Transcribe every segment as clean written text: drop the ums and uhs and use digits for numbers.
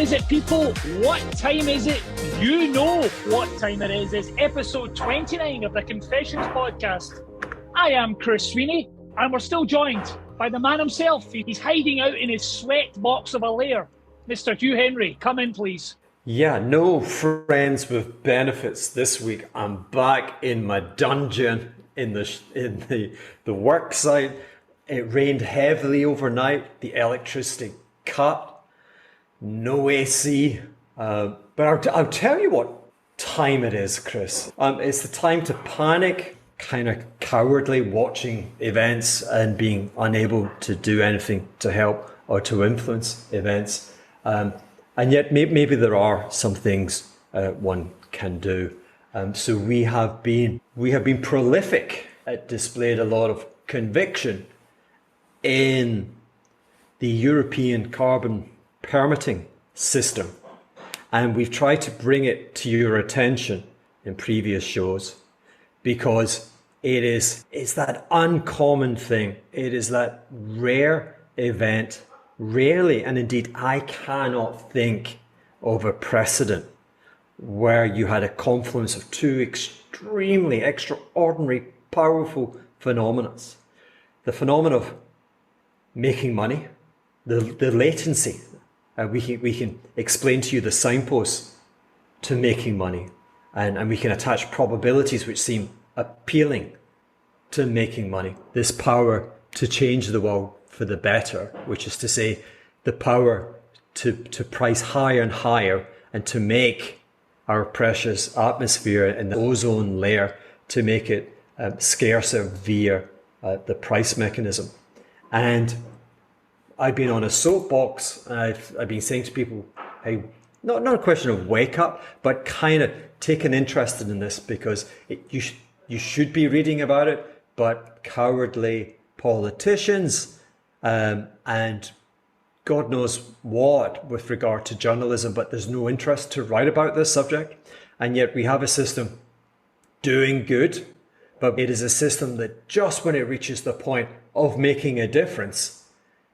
is it, people? What time is it? You know what time it is. It's episode 29 of the Confessions podcast. I am Chris Sweeney, and we're still joined by the man himself. He's hiding out in his sweat box of a lair. Mr. Hugh Hendry, come in, please. Yeah, no friends with benefits this week. I'm back in my dungeon in the work site. It rained heavily overnight. The electricity cut. No AC. But I'll tell you what time it is, Chris. It's the time to panic, kind of cowardly watching events and being unable to do anything to help or to influence events. And yet maybe there are some things one can do. So we have been prolific at displayed a lot of conviction in the European carbon permitting system. And we've tried to bring it to your attention in previous shows because it's that uncommon thing. It is that rare event. Rarely, and indeed I cannot think of a precedent where you had a confluence of two extremely extraordinary, powerful phenomena. The phenomenon of making money, the latency. We can explain to you the signposts to making money, and we can attach probabilities which seem appealing to making money. This power to change the world for the better, which is to say the power to price higher and higher and to make our precious atmosphere and the ozone layer, to make it scarcer via the price mechanism. And I've been on a soapbox. I've been saying to people, hey, not a question of wake up, but kind of take an interest in this because you should be reading about it, but cowardly politicians and God knows what with regard to journalism, but there's no interest to write about this subject. And yet we have a system doing good, but it is a system that just when it reaches the point of making a difference,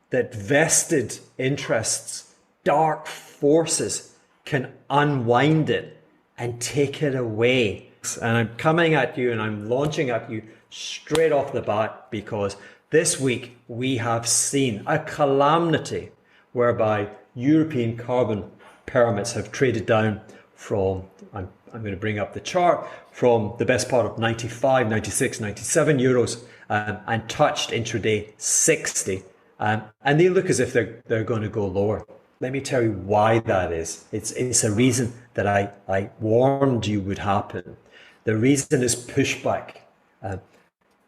that vested interests, dark forces can unwind it and take it away. And I'm coming at you and I'm launching at you straight off the bat because this week we have seen a calamity whereby European carbon permits have traded down from, I'm going to bring up the chart, from the best part of 95, 96, 97 euros and touched intraday 60. And they look as if they're going to go lower. Let me tell you why that is. It's a reason that I warned you would happen. The reason is pushback.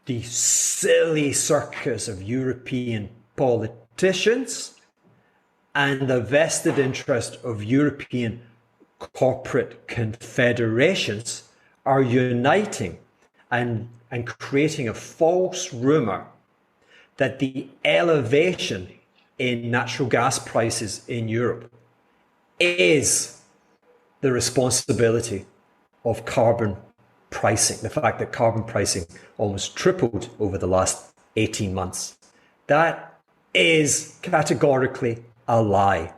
The silly circus of European politicians and the vested interest of European corporate confederations are uniting and creating a false rumour that the elevation in natural gas prices in Europe is the responsibility of carbon pricing. The fact that carbon pricing almost tripled over the last 18 months. That is categorically a lie.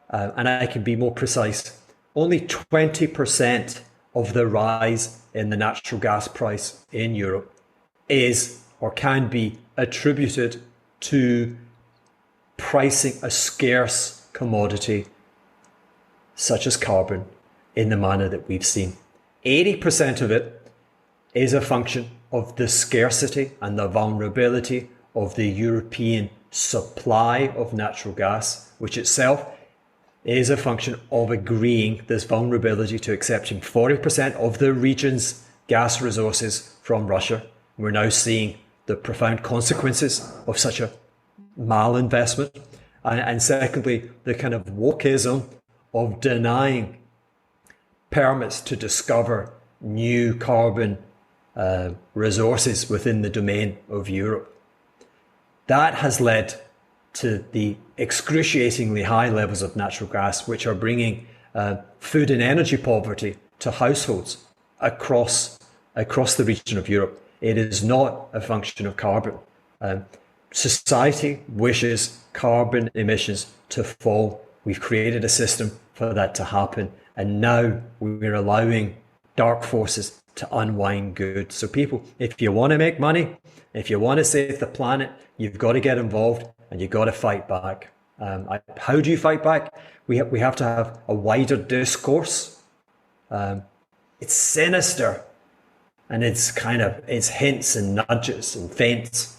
And I can be more precise. Only 20% of the rise in the natural gas price in Europe is or can be attributed to pricing a scarce commodity such as carbon in the manner that we've seen. 80% of it is a function of the scarcity and the vulnerability of the European supply of natural gas, which itself is a function of agreeing this vulnerability to accepting 40% of the region's gas resources from Russia. We're now seeing the profound consequences of such a malinvestment. And secondly, the kind of wokeism of denying permits to discover new carbon resources within the domain of Europe. That has led to the excruciatingly high levels of natural gas, which are bringing food and energy poverty to households across the region of Europe. It is not a function of carbon. Society wishes carbon emissions to fall We've created a system for that to happen. And now we're allowing dark forces to unwind good. So people, if you want to make money, if you want to save the planet, you've got to get involved and you've got to fight back. How do you fight back? We have to have a wider discourse. It's sinister, and it's hints and nudges and feints.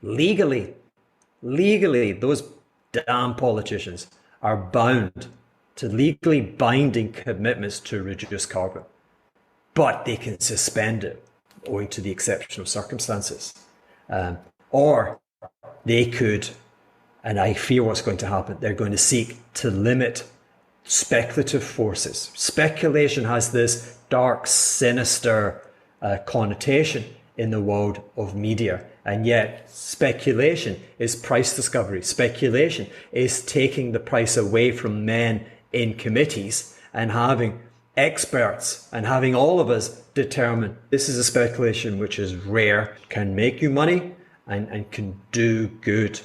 Legally, those damn politicians are bound to legally binding commitments to reduce carbon, but they can suspend it owing to the exceptional circumstances. Or they could, and I fear what's going to happen, they're going to seek to limit speculative forces. Speculation has this dark, sinister connotation in the world of media. And yet speculation is price discovery. Speculation is taking the price away from men in committees and having experts and having all of us determine this is a speculation which is rare, can make you money and can do good.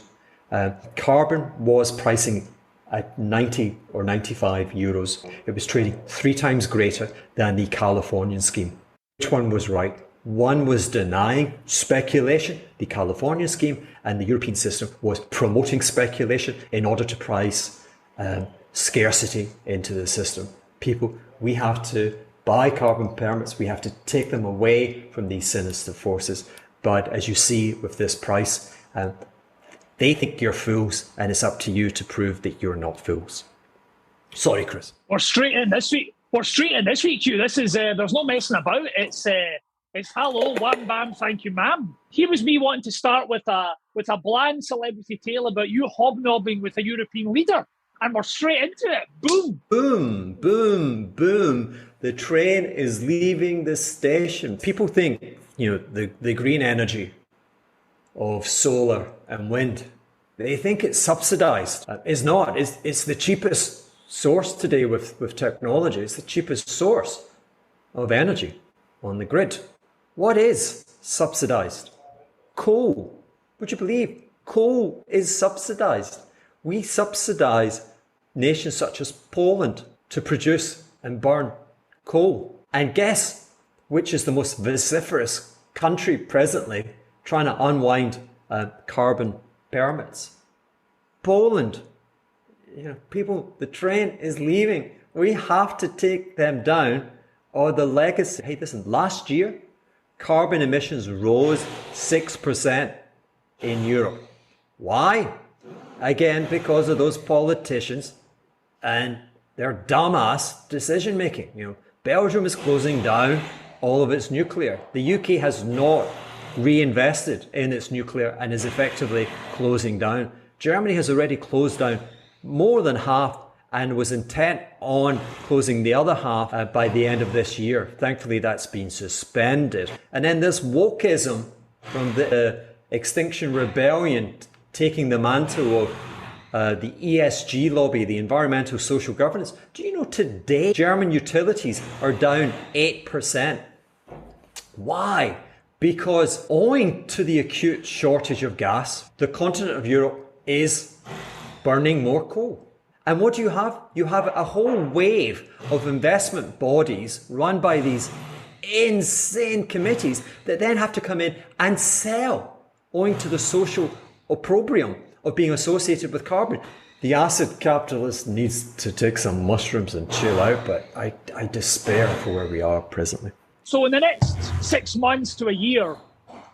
Carbon was pricing at 90 or 95 euros. It was trading 3 times greater than the Californian scheme. Which one was right? One was denying speculation, the California scheme, and the European system was promoting speculation in order to price scarcity into the system. People, we have to buy carbon permits. We have to take them away from these sinister forces. But as you see with this price, they think you're fools, and it's up to you to prove that you're not fools. Sorry, Chris. We're straight in this week. Hugh. This is there's no messing about. It's hello, wham bam, thank you, ma'am. Here was me wanting to start with a bland celebrity tale about you hobnobbing with a European leader, and we're straight into it. Boom, boom, boom, boom. The train is leaving the station. People think, the green energy of solar and wind, they think it's subsidized. It's not. It's the cheapest source today with technology. It's the cheapest source of energy on the grid. What is subsidized? Coal. Would you believe coal is subsidized? We subsidize nations such as Poland to produce and burn coal. And guess which is the most vociferous country presently trying to unwind carbon permits? Poland. People, the train is leaving. We have to take them down, or the legacy. Hey, listen, last year, carbon emissions rose 6% in Europe. Why? Again, because of those politicians and their dumbass decision making. Belgium is closing down all of its nuclear. The UK has not reinvested in its nuclear and is effectively closing down. Germany has already closed down more than half and was intent on closing the other half by the end of this year. Thankfully, that's been suspended. And then this wokeism from the Extinction Rebellion taking the mantle of the ESG lobby, the environmental social governance. Do you know today German utilities are down 8%? Why? Because owing to the acute shortage of gas, the continent of Europe is burning more coal. And what do you have? You have a whole wave of investment bodies run by these insane committees that then have to come in and sell, owing to the social opprobrium of being associated with carbon. The acid capitalist needs to take some mushrooms and chill out, but I despair for where we are presently. So in the next 6 months to a year,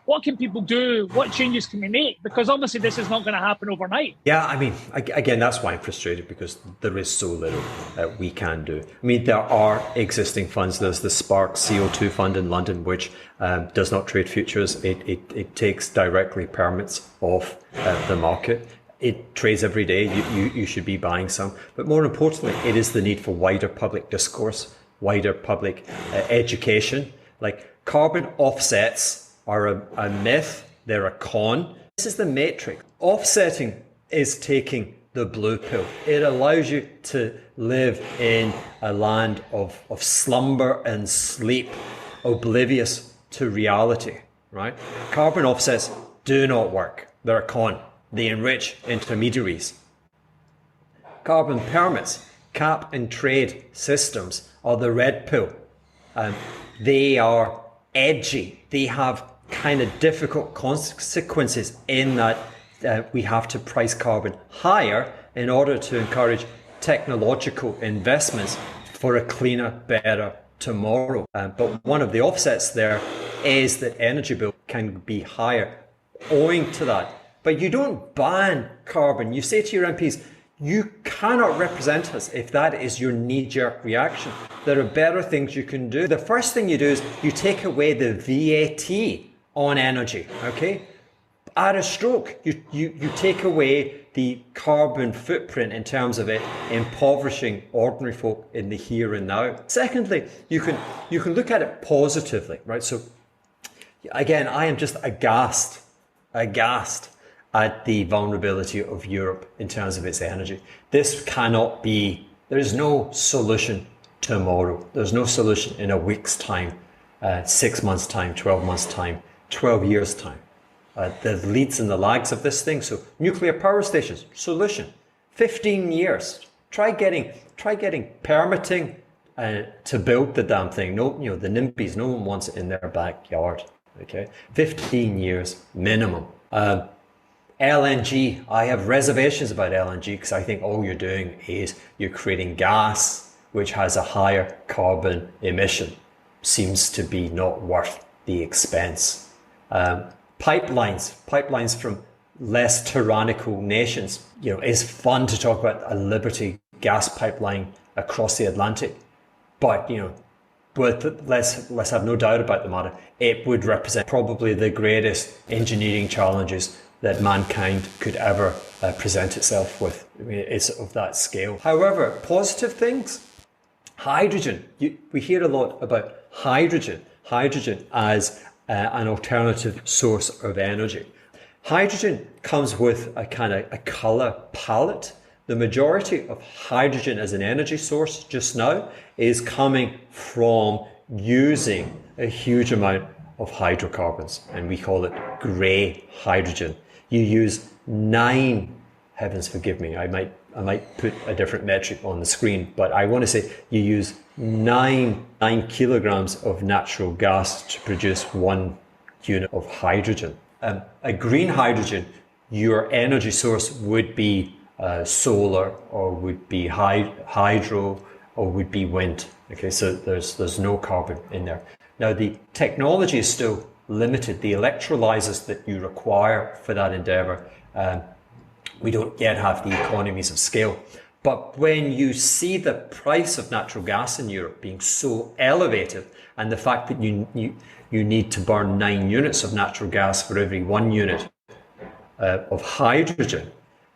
what can people do? What changes can they make? Because obviously this is not going to happen overnight. Yeah, I mean, again, that's why I'm frustrated, because there is so little that we can do. I mean, there are existing funds. There's the Spark CO2 fund in London, which does not trade futures. It takes directly permits off the market. It trades every day. You should be buying some. But more importantly, it is the need for wider public discourse, wider public education. Like, carbon offsets are a myth, they're a con. This is the matrix. Offsetting is taking the blue pill. It allows you to live in a land of slumber and sleep, oblivious to reality, right? Carbon offsets do not work. They're a con. They enrich intermediaries. carbon permits, cap and trade systems, or the red pill. They are edgy. They have kind of difficult consequences in that we have to price carbon higher in order to encourage technological investments for a cleaner, better tomorrow. But one of the offsets there is that energy bill can be higher owing to that. But you don't ban carbon. You say to your MPs, you cannot represent us if that is your knee-jerk reaction. There are better things you can do. The first thing you do is you take away the VAT on energy, okay? At a stroke, you take away the carbon footprint in terms of it impoverishing ordinary folk in the here and now. Secondly, you can look at it positively, right? So again, I am just aghast at the vulnerability of Europe in terms of its energy. This cannot be, there is no solution tomorrow. There's no solution in a week's time, 6 months' time, 12 months' time, 12 years' time. The leads and the lags of this thing. So nuclear power stations, solution, 15 years. Try getting permitting to build the damn thing. No, the NIMBYs, no one wants it in their backyard. Okay, 15 years minimum. LNG, I have reservations about LNG because I think all you're doing is you're creating gas which has a higher carbon emission. Seems to be not worth the expense. Pipelines from less tyrannical nations. It's fun to talk about a Liberty gas pipeline across the Atlantic, but but let's have no doubt about the matter. It would represent probably the greatest engineering challenges that mankind could ever present itself with. I mean, it's of that scale. However, positive things, hydrogen. We hear a lot about hydrogen as an alternative source of energy. Hydrogen comes with a kind of a color palette. The majority of hydrogen as an energy source just now is coming from using a huge amount of hydrocarbons, and we call it grey hydrogen. You use 9, heavens forgive me, I might put a different metric on the screen, but I want to say you use 9 kilograms of natural gas to produce 1 unit of hydrogen. A green hydrogen, your energy source would be solar, or would be hydro, or would be wind. Okay, so there's no carbon in there. Now the technology is still limited. The electrolyzers that you require for that endeavor, we don't yet have the economies of scale. But when you see the price of natural gas in Europe being so elevated, and the fact that you need to burn 9 units of natural gas for every 1 unit of hydrogen,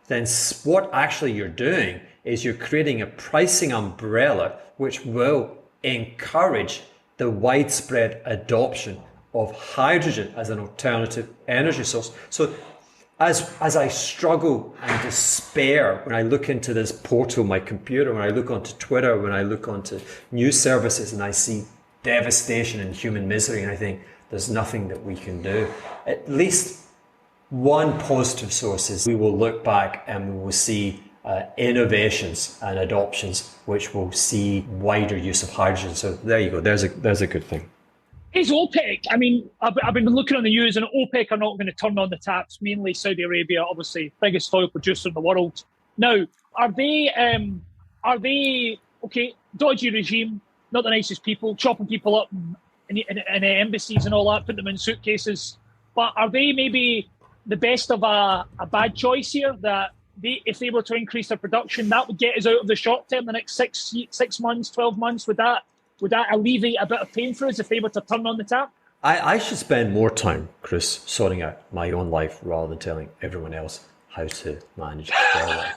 then what actually you're doing is you're creating a pricing umbrella which will encourage the widespread adoption of hydrogen as an alternative energy source. So as I struggle and despair when I look into this portal, my computer, when I look onto Twitter, when I look onto news services, and I see devastation and human misery, and I think there's nothing that we can do, at least one positive source is we will look back and we will see innovations and adoptions which will see wider use of hydrogen. So there you go. There's a good thing. Is OPEC, I mean, I've been looking on the news, and OPEC are not going to turn on the taps, mainly Saudi Arabia, obviously, biggest oil producer in the world. Now, are they okay, dodgy regime, not the nicest people, chopping people up in embassies and all that, putting them in suitcases, but are they maybe the best of a bad choice here, that if they were to increase their production, that would get us out of the short term, the next 6 months, 12 months? Would that alleviate a bit of pain for us if they were to turn on the tap? I should spend more time, Chris, sorting out my own life rather than telling everyone else how to manage their life.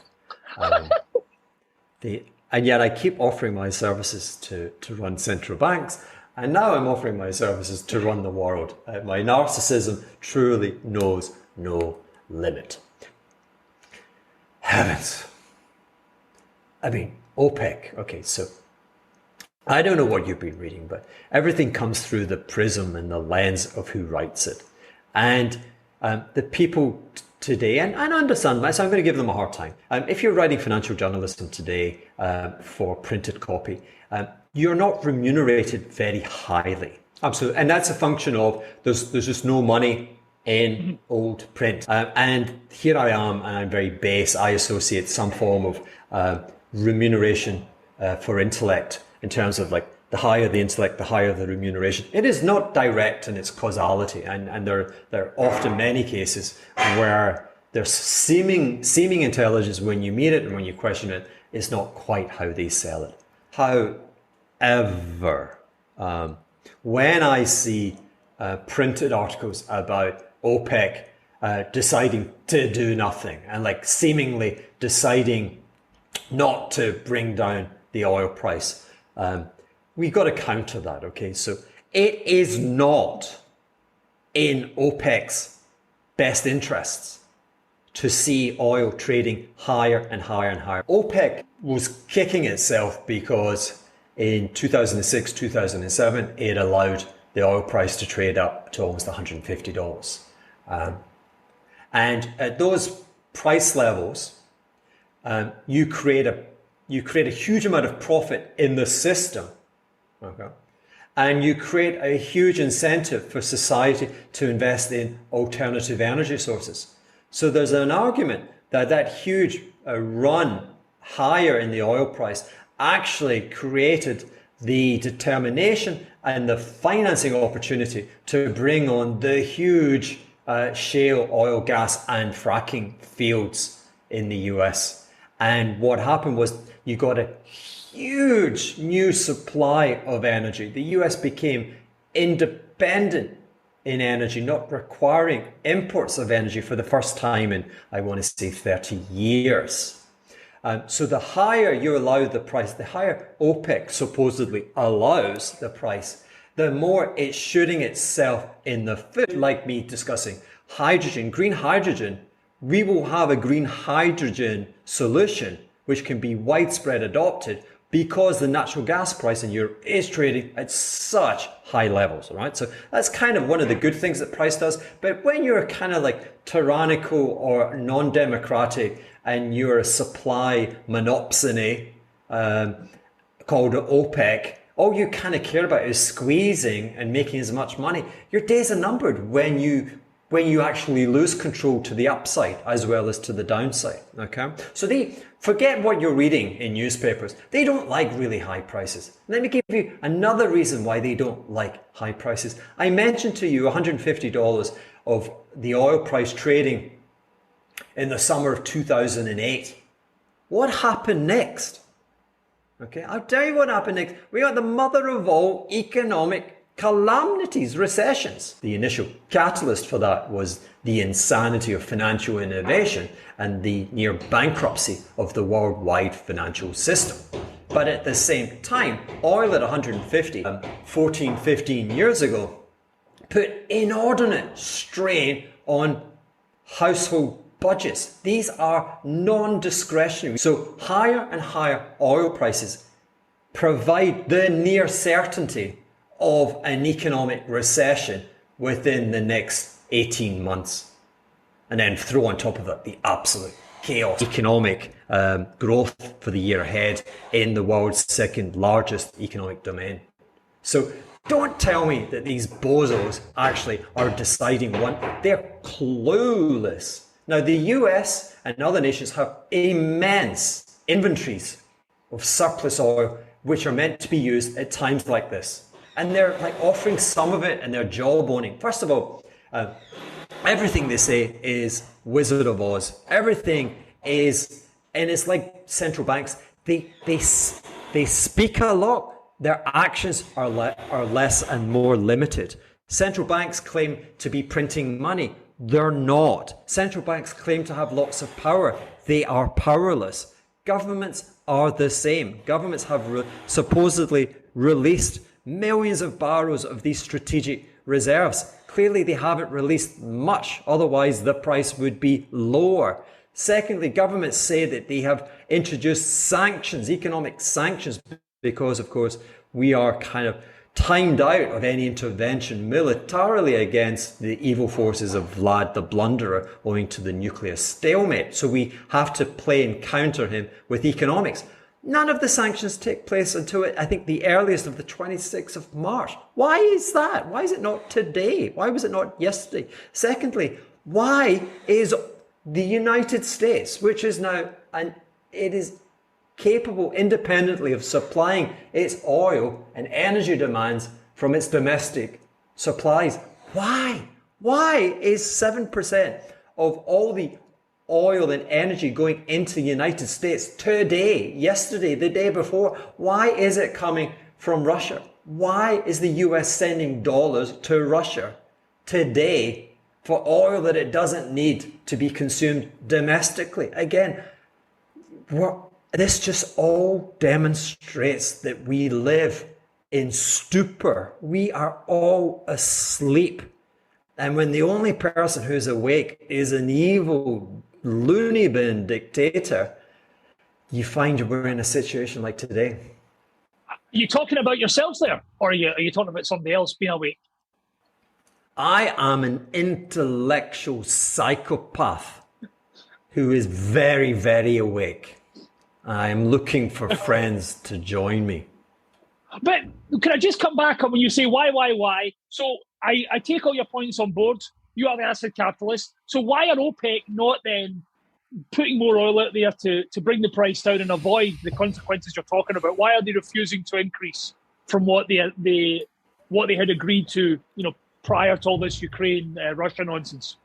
And yet I keep offering my services to run central banks, and now I'm offering my services to run the world. My narcissism truly knows no limit. Heavens. I mean, OPEC. Okay, so I don't know what you've been reading, but everything comes through the prism and the lens of who writes it. And the people today, and I understand that, so I'm going to give them a hard time. If you're writing financial journalism today for printed copy, you're not remunerated very highly. Absolutely, and that's a function of there's just no money in old print. And here I am, and I'm very base. I associate some form of remuneration for intellect in terms of like the higher the intellect, the higher the remuneration. It is not direct in its causality, and there are often many cases where there's seeming intelligence when you meet it and when you question it, it's not quite how they sell it. However, when I see printed articles about OPEC deciding to do nothing and like seemingly deciding not to bring down the oil price, we've got to counter that, okay? So it is not in OPEC's best interests to see oil trading higher and higher and higher. OPEC was kicking itself because in 2006, 2007, it allowed the oil price to trade up to almost $150. And at those price levels, you create a huge amount of profit in the system, okay? And you create a huge incentive for society to invest in alternative energy sources. So there's an argument that that huge run higher in the oil price actually created the determination and the financing opportunity to bring on the huge shale oil, gas and fracking fields in the US. And what happened was you got a huge new supply of energy. The US became independent in energy, not requiring imports of energy for the first time in, I want to say, 30 years. So the higher you allow the price, the higher OPEC supposedly allows the price, the more it's shooting itself in the foot. Like me discussing hydrogen, green hydrogen, we will have a green hydrogen solution which can be widespread adopted because the natural gas price in Europe is trading at such high levels, all right? So that's kind of one of the good things that price does. But when you're kind of like tyrannical or non-democratic and you're a supply monopsony called OPEC, all you kind of care about is squeezing and making as much money. Your days are numbered when you actually lose control to the upside as well as to the downside, okay? So they forget what you're reading in newspapers. They don't like really high prices. Let me give you another reason why they don't like high prices. I mentioned to you $150 of the oil price trading in the summer of 2008. What happened next? Okay, I'll tell you what happened next. We got the mother of all economic calamities, recessions. The initial catalyst for that was the insanity of financial innovation and the near bankruptcy of the worldwide financial system. But at the same time, oil at 150, 14, 15 years ago, put inordinate strain on household budgets. These are non-discretionary. So higher and higher oil prices provide the near certainty of an economic recession within the next 18 months. And then throw on top of it the absolute chaos. Economic growth for the year ahead in the world's second largest economic domain. So don't tell me that these bozos actually are deciding one. They're clueless. Now the US and other nations have immense inventories of surplus oil which are meant to be used at times like this. And they're like offering some of it and they're jawboning. First of all, everything they say is Wizard of Oz. Everything is, and it's like central banks. They speak a lot. Their actions are less and more limited. Central banks claim to be printing money. They're not. Central banks claim to have lots of power. They are powerless. Governments are the same. Governments have supposedly released millions of barrels of these strategic reserves. Clearly, they haven't released much. Otherwise, the price would be lower. Secondly, governments say that they have introduced sanctions, economic sanctions, because, of course, we are kind of timed out of any intervention militarily against the evil forces of Vlad the Blunderer owing to the nuclear stalemate. So we have to play and counter him with economics. None of the sanctions take place until, I think, the earliest of the 26th of March. Why is that? Why is it not today? Why was it not yesterday? Secondly, why is the United States, which is now, and it is capable independently of supplying its oil and energy demands from its domestic supplies. Why? Why is 7% of all the oil and energy going into the United States today, yesterday, the day before? Why is it coming from Russia? Why is the US sending dollars to Russia today for oil that it doesn't need to be consumed domestically? Again, this just all demonstrates that we live in stupor. We are all asleep. And when the only person who's awake is an evil, loony bin dictator, you find we're in a situation like today. Are you talking about yourselves there? Or are you talking about somebody else being awake? I am an intellectual psychopath who is very, very awake. I am looking for friends to join me. But can I just come back on when you say why? So I take all your points on board. You are the acid capitalist. So why are OPEC not then putting more oil out there to bring the price down and avoid the consequences you're talking about? Why are they refusing to increase from what they had agreed to, prior to all this Ukraine Russia nonsense?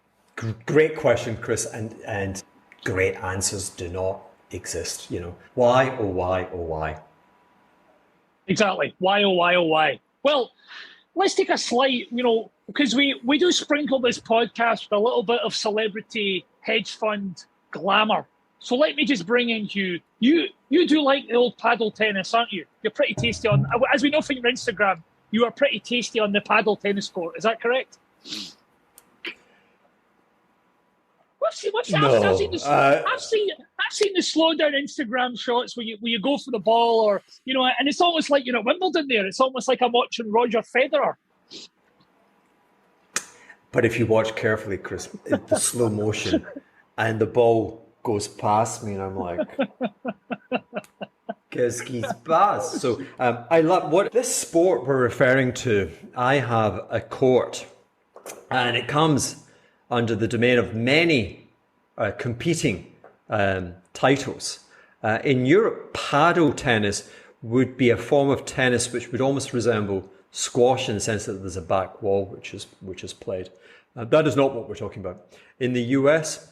Great question, Chris, and great answers do not exist. Why, oh why, oh why? Exactly. Why, oh why? Well, let's take a slight, because we do sprinkle this podcast with a little bit of celebrity hedge fund glamour. So let me just bring in Hugh. You do like the old paddle tennis, aren't you? You're pretty tasty on, as we know from your Instagram, you are pretty tasty on the paddle tennis court. Is that correct? I've seen the slow down Instagram shots where you go for the ball, or and it's almost like you're at Wimbledon there. It's almost like I'm watching Roger Federer. But if you watch carefully, Chris, the slow motion and the ball goes past me, and I'm like, qu'est-ce qui se passe? So I love what this sport we're referring to. I have a court, and it comes under the domain of many competing titles. In Europe, paddle tennis would be a form of tennis which would almost resemble squash in the sense that there's a back wall which is played. That is not what we're talking about. In the US,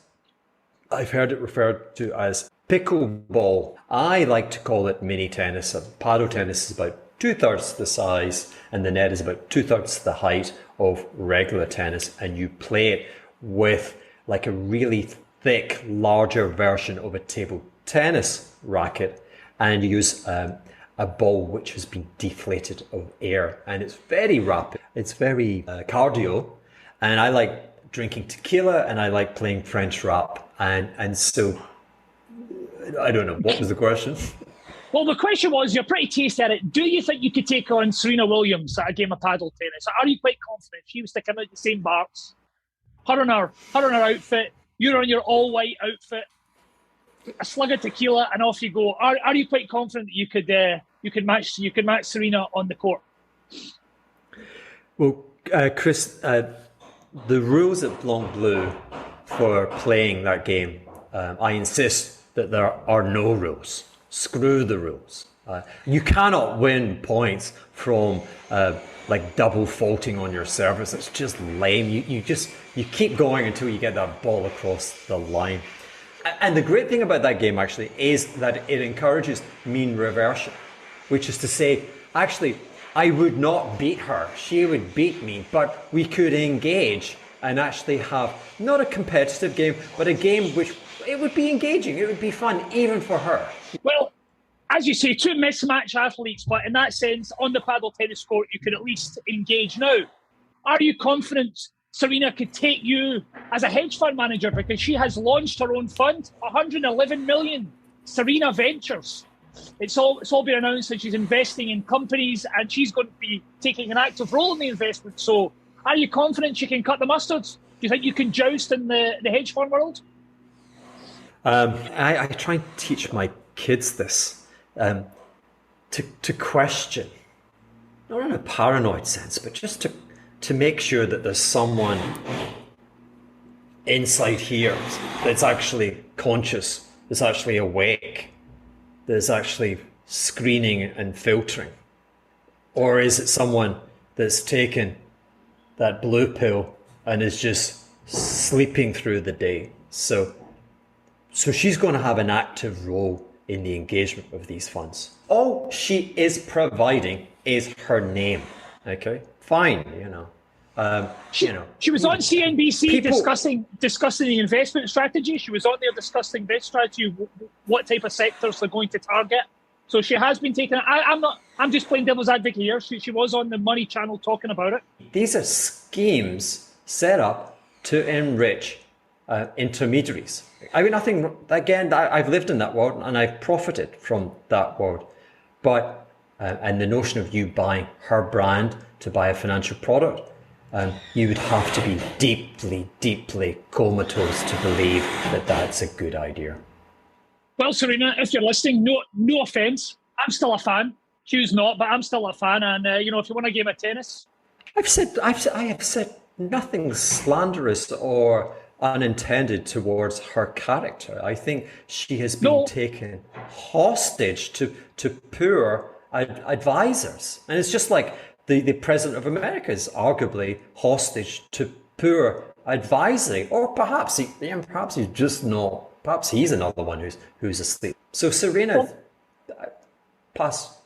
I've heard it referred to as pickleball. I like to call it mini tennis. Paddle tennis is about 2/3 the size, and the net is about 2/3 the height of regular tennis, and you play it with like a really thick, larger version of a table tennis racket, and you use a ball which has been deflated of air, and it's very rapid. It's very cardio, and I like drinking tequila, and I like playing French rap, and so I don't know, what was the question? Well, the question was, you're pretty tasty at it. Do you think you could take on Serena Williams at a game of paddle tennis? Are you quite confident she was sticking out the same bars? Her on her outfit, you're on your all-white outfit, a slug of tequila, and off you go. Are you quite confident that you could match Serena on the court? Well, Chris, the rules at Blanc Bleu for playing that game, I insist that there are no rules. Screw the rules. You cannot win points from like double faulting on your service. It's just lame. You keep going until you get that ball across the line. And the great thing about that game actually is that it encourages mean reversion, which is to say, actually, I would not beat her. She would beat me, but we could engage and actually have not a competitive game, but a game which it would be engaging. It would be fun, even for her. Well, as you say, two mismatched athletes, but in that sense, on the paddle tennis court, you could at least engage. Now, are you confident Serena could take you as a hedge fund manager, because she has launched her own fund, 111 million, Serena Ventures? it's all been announced that she's investing in companies and she's going to be taking an active role in the investment. So are you confident she can cut the mustard? Do you think you can joust in the hedge fund world? I try and teach my kids this, to question, not in a paranoid sense, but just to make sure that there's someone inside here that's actually conscious, that's actually awake, that's actually screening and filtering. Or is it someone that's taken that blue pill and is just sleeping through the day? So she's going to have an active role in the engagement of these funds. All she is providing is her name. Okay, fine, She was on CNBC discussing the investment strategy. She was on there discussing investment strategy, what type of sectors they're going to target. So she has been taking. I'm just playing devil's advocate here. She was on the Money Channel talking about it. These are schemes set up to enrich intermediaries. I mean, nothing. Again, I've lived in that world and I've profited from that world. But and the notion of you buying her brand to buy a financial product, you would have to be deeply, deeply comatose to believe that that's a good idea. Well, Serena, if you're listening, no offence, I'm still a fan. Hugh's not, but I'm still a fan. And if you want a game of tennis, I have said nothing slanderous or unintended towards her character. I think she has been taken hostage to poor advisors, and it's just like the president of America is arguably hostage to poor advising, or perhaps he's just not. Perhaps he's another one who's asleep. So Serena, pass.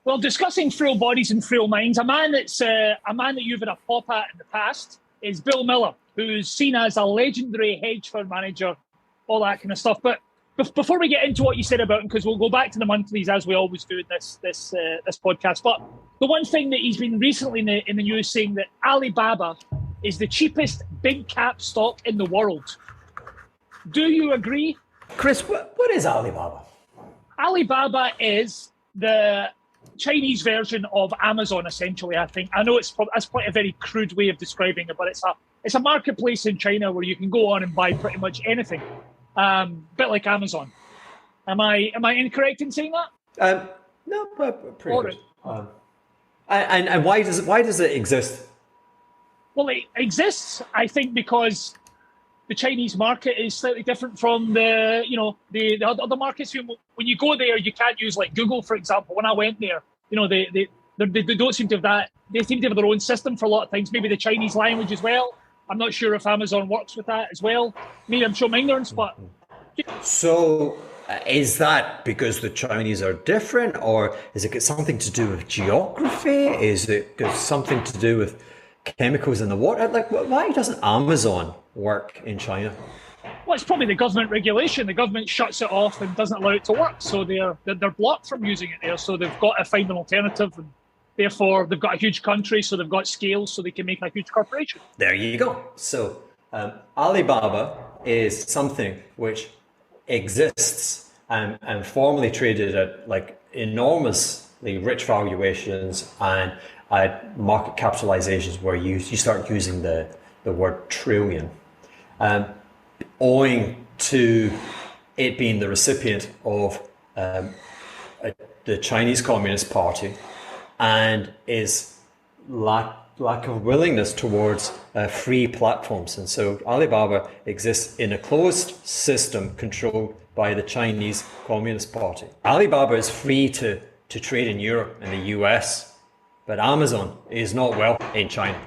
Well, discussing frail bodies and frail minds, a man that you've had a pop at in the past is Bill Miller, who's seen as a legendary hedge fund manager, all that kind of stuff. But before we get into what you said about him, because we'll go back to the monthlies as we always do in this podcast. But the one thing that he's been recently in the news saying that Alibaba is the cheapest big cap stock in the world. Do you agree? Chris, what is Alibaba? Alibaba is the Chinese version of Amazon, essentially, I think. I know that's quite a very crude way of describing it, but it's a marketplace in China where you can go on and buy pretty much anything. Bit like Amazon. Am I incorrect in saying that? No, but pretty good. And why does it exist? Well, it exists, I think, because the Chinese market is slightly different from the other markets. When you go there, you can't use like Google, for example. When I went there, they don't seem to have that. They seem to have their own system for a lot of things. Maybe the Chinese language as well. I'm not sure if Amazon works with that as well. Maybe I'm showing ignorance, but. So is that because the Chinese are different, or is it got something to do with geography? Is it got something to do with chemicals in the water? Like, why doesn't Amazon work in China? Well, it's probably the government regulation. The government shuts it off and doesn't allow it to work, so they're blocked from using it there. So they've got to find an alternative, and therefore they've got a huge country, so they've got scale, so they can make a huge corporation. There you go. So Alibaba is something which exists and formerly traded at like enormously rich valuations and market capitalizations where you start using the word trillion, owing to it being the recipient of the Chinese Communist Party and is lack of willingness towards free platforms. And so Alibaba exists in a closed system controlled by the Chinese Communist Party. Alibaba is free to trade in Europe and the US, but Amazon is not well in China.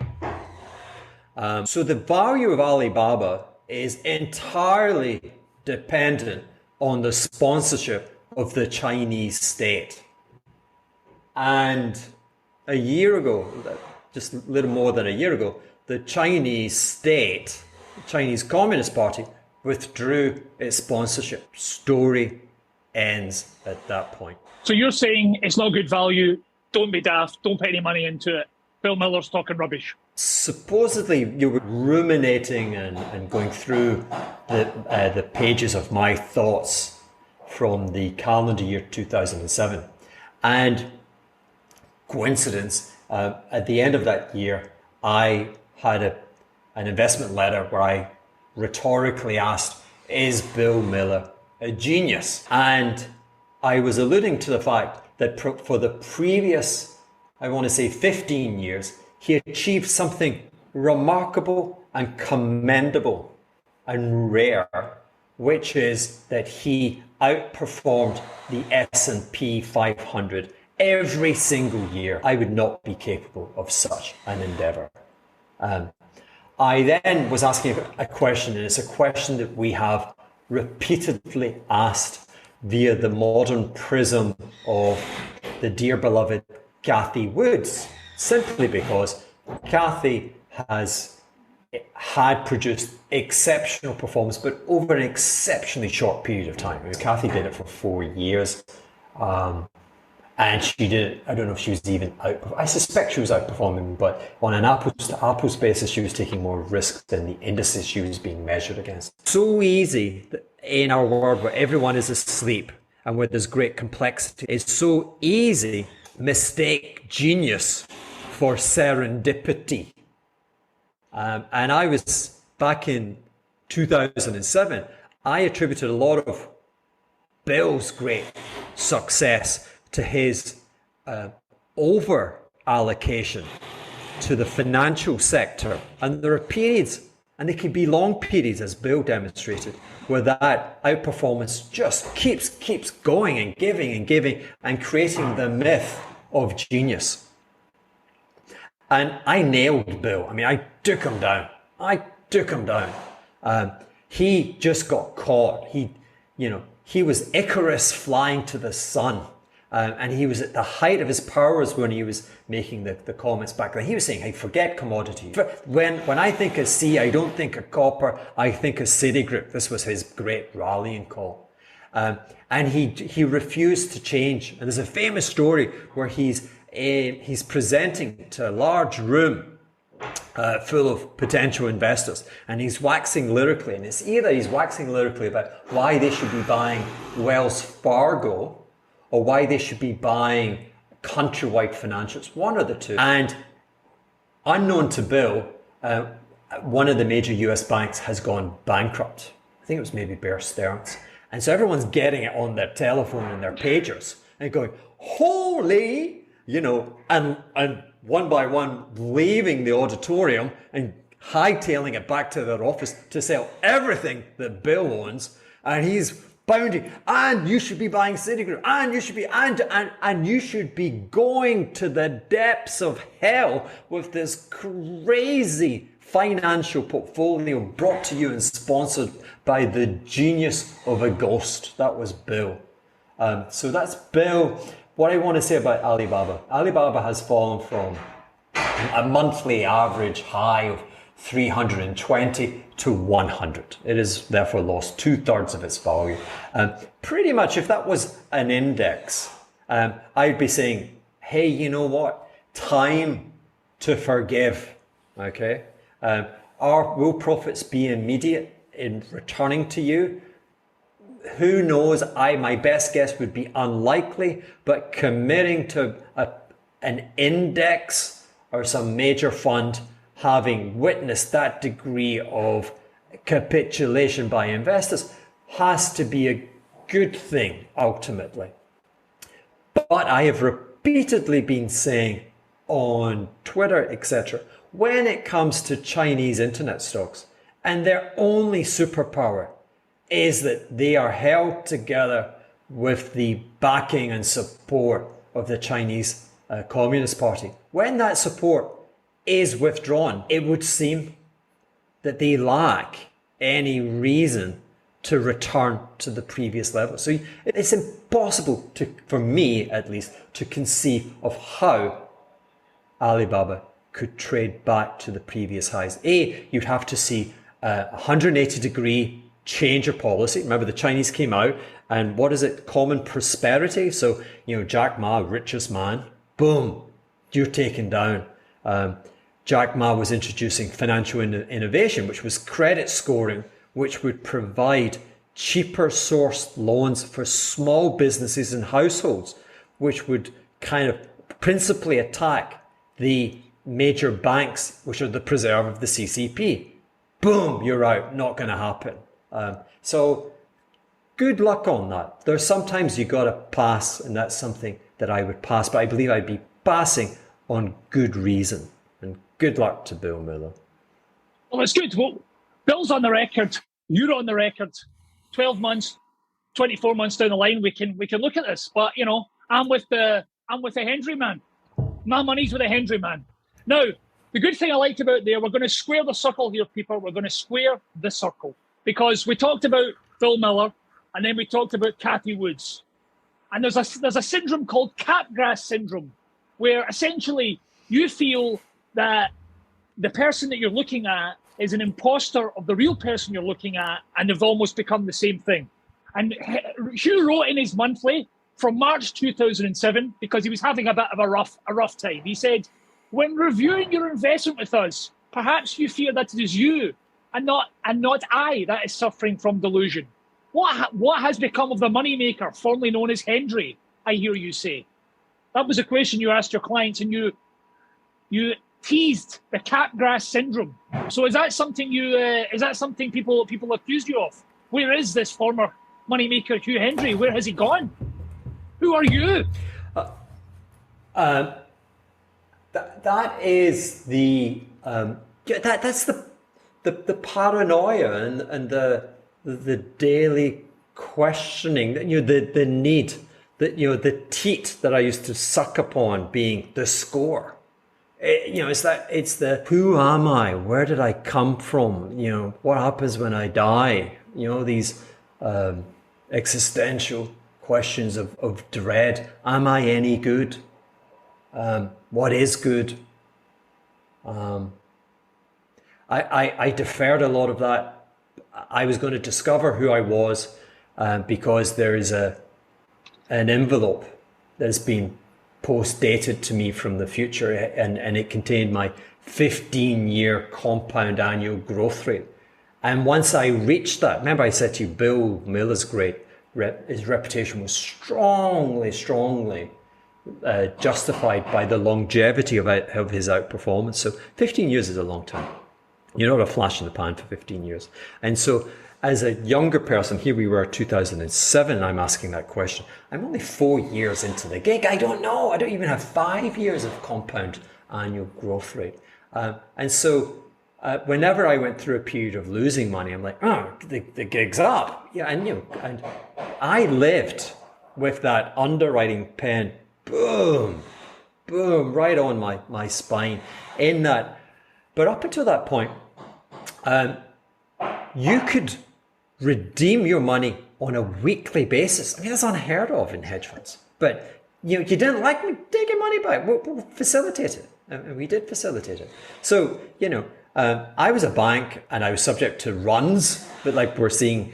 So the value of Alibaba is entirely dependent on the sponsorship of the Chinese state. And a year ago, just a little more than a year ago, the Chinese state, the Chinese Communist Party, withdrew its sponsorship. Story ends at that point. So you're saying it's not good value, don't be daft, don't put any money into it. Bill Miller's talking rubbish. Supposedly you were ruminating and going through the pages of my thoughts from the calendar year 2007. And coincidence, at the end of that year, I had an investment letter where I rhetorically asked, is Bill Miller a genius? And I was alluding to the fact that for the previous, I want to say 15 years, he achieved something remarkable and commendable and rare, which is that he outperformed the S&P 500 every single year. I would not be capable of such an endeavor. I then was asking a question, and it's a question that we have repeatedly asked via the modern prism of the dear beloved Cathie Woods, simply because Cathie had produced exceptional performance, but over an exceptionally short period of time. I mean, Cathie did it for 4 years. And she did it, I don't know if she was even I suspect she was outperforming, but on an apples to apples basis, she was taking more risk than the indices she was being measured against. So easy in our world where everyone is asleep and where there's great complexity. It's so easy mistake genius for serendipity. And I was back in 2007, I attributed a lot of Bill's great success to his over allocation to the financial sector. And there are periods, and they can be long periods, as Bill demonstrated, where that outperformance just keeps going and giving and creating the myth of genius. And I nailed Bill. I mean, I took him down. He just got caught. He was Icarus flying to the sun. And he was at the height of his powers when he was making the comments back then. He was saying, hey, forget commodities. When I think of C, I don't think of copper, I think of Citigroup. This was his great rallying call. And he refused to change. And there's a famous story where he's presenting to a large room full of potential investors, and he's waxing lyrically. And it's either he's waxing lyrically about why they should be buying Wells Fargo, or why they should be buying Countrywide Financials, one of the two. And unknown to Bill, one of the major US banks has gone bankrupt. I think it was maybe Bear Stearns. And so everyone's getting it on their telephone and their pagers and going, holy, and one by one leaving the auditorium and hightailing it back to their office to sell everything that Bill owns. And he's bounding, and you should be buying Citigroup, and you should be, and you should be going to the depths of hell with this crazy financial portfolio brought to you and sponsored by the genius of a ghost. That was Bill. So that's Bill. What I want to say about Alibaba. Alibaba has fallen from a monthly average high of 320 to 100. It has therefore lost 2/3 of its value. Pretty much, if that was an index, I'd be saying, hey, you know what? Time to forgive. Okay? Will profits be immediate in returning to you? Who knows? My best guess would be unlikely, but committing to an index or some major fund having witnessed that degree of capitulation by investors has to be a good thing ultimately. But I have repeatedly been saying on Twitter, etc., when it comes to Chinese internet stocks, and their only superpower is that they are held together with the backing and support of the Chinese Communist Party. When that support is withdrawn, it would seem that they lack any reason to return to the previous level. So it's impossible for me at least, to conceive of how Alibaba could trade back to the previous highs. You'd have to see a 180-degree change of policy. Remember, the Chinese came out and what is it? Common prosperity. So, Jack Ma, richest man, boom, you're taken down. Jack Ma was introducing financial innovation, which was credit scoring, which would provide cheaper sourced loans for small businesses and households, which would kind of principally attack the major banks, which are the preserve of the CCP. Boom, you're out. Not going to happen. So good luck on that. There's sometimes you got to pass, and that's something that I would pass, but I believe I'd be passing on good reason. And good luck to Bill Miller. Well, it's good. Well, Bill's on the record. You're on the record. 12 months, 24 months down the line, we can look at this. But you know, I'm with the Hendry man. My money's with the Hendry man. Now, the good thing I liked about there, we're going to square the circle here, people. We're going to square the circle because we talked about Bill Miller, and then we talked about Cathy Woods, and there's a syndrome called Capgras syndrome, where essentially you feel that the person that you're looking at is an imposter of the real person you're looking at, and they've almost become the same thing. And Hugh wrote in his monthly from March 2007, because he was having a bit of a rough time. He said, when reviewing your investment with us, perhaps you fear that it is you and not I that is suffering from delusion. What has become of the moneymaker, formerly known as Hendry, I hear you say? That was a question you asked your clients, and you teased the Capgras syndrome. So is that something people accused you of? Where is this former moneymaker Hugh Hendry? Where has he gone? Who are you? That is the that's the paranoia and the daily questioning, that the need, that the teat that I used to suck upon being the score. It's the who am I? Where did I come from? What happens when I die? These existential questions of dread. Am I any good? What is good? I deferred a lot of that. I was going to discover who I was because there is an envelope that's been post-dated to me from the future, and it contained my 15-year compound annual growth rate. And once I reached that, remember I said to you, Bill Miller's great. His reputation was strongly justified by the longevity of his outperformance. So 15 years is a long time. You're not a flash in the pan for 15 years. And so as a younger person, here we were 2007, I'm asking that question. I'm only 4 years into the gig. I don't know. I don't even have 5 years of compound annual growth rate. And so whenever I went through a period of losing money, I'm like, oh, the gig's up. Yeah, and I lived with that underwriting pen, boom, boom, right on my spine in that. But up until that point, you could redeem your money on a weekly basis. I mean, that's unheard of in hedge funds. But you didn't like me, take your money back. We'll facilitate it, and we did facilitate it. So I was a bank, and I was subject to runs, but like we're seeing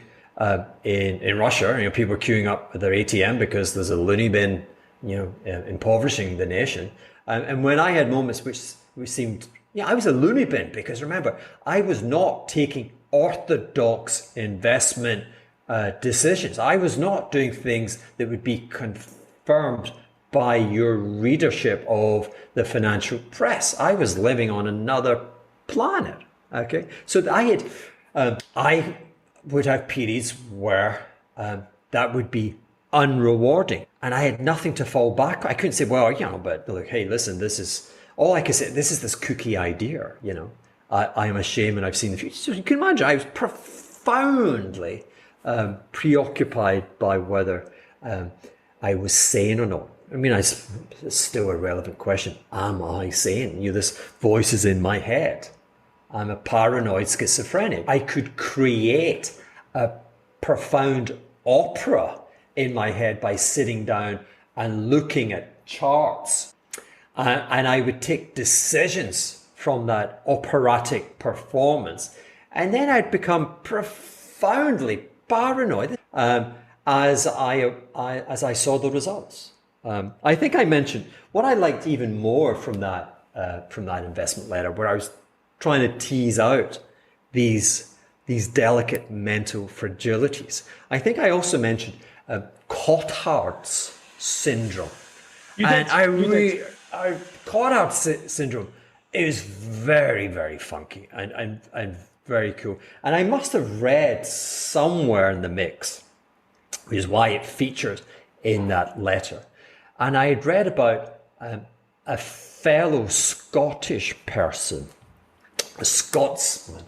in Russia. People are queuing up at their ATM because there's a loony bin, impoverishing the nation. And when I had moments which seemed, I was a loony bin, because remember, I was not taking orthodox investment decisions. I was not doing things that would be confirmed by your readership of the financial press. I was living on another planet. Okay, so I would have periods where that would be unrewarding, and I had nothing to fall back on. I couldn't say, well, but look, hey, listen, this is all I could say. This is this cookie idea, I am ashamed and I've seen the future. So you can imagine I was profoundly preoccupied by whether I was sane or not. I mean, it's still a relevant question. Am I sane? This voice is in my head. I'm a paranoid schizophrenic. I could create a profound opera in my head by sitting down and looking at charts. And I would take decisions from that operatic performance. And then I'd become profoundly paranoid as I saw the results. I think I mentioned what I liked even more from that investment letter, where I was trying to tease out these these delicate mental fragilities. I think I also mentioned Cotard's syndrome. Cotard's syndrome is very, very funky and very cool. And I must have read somewhere in the mix, which is why it features in that letter. And I had read about a fellow Scottish person, a Scotsman,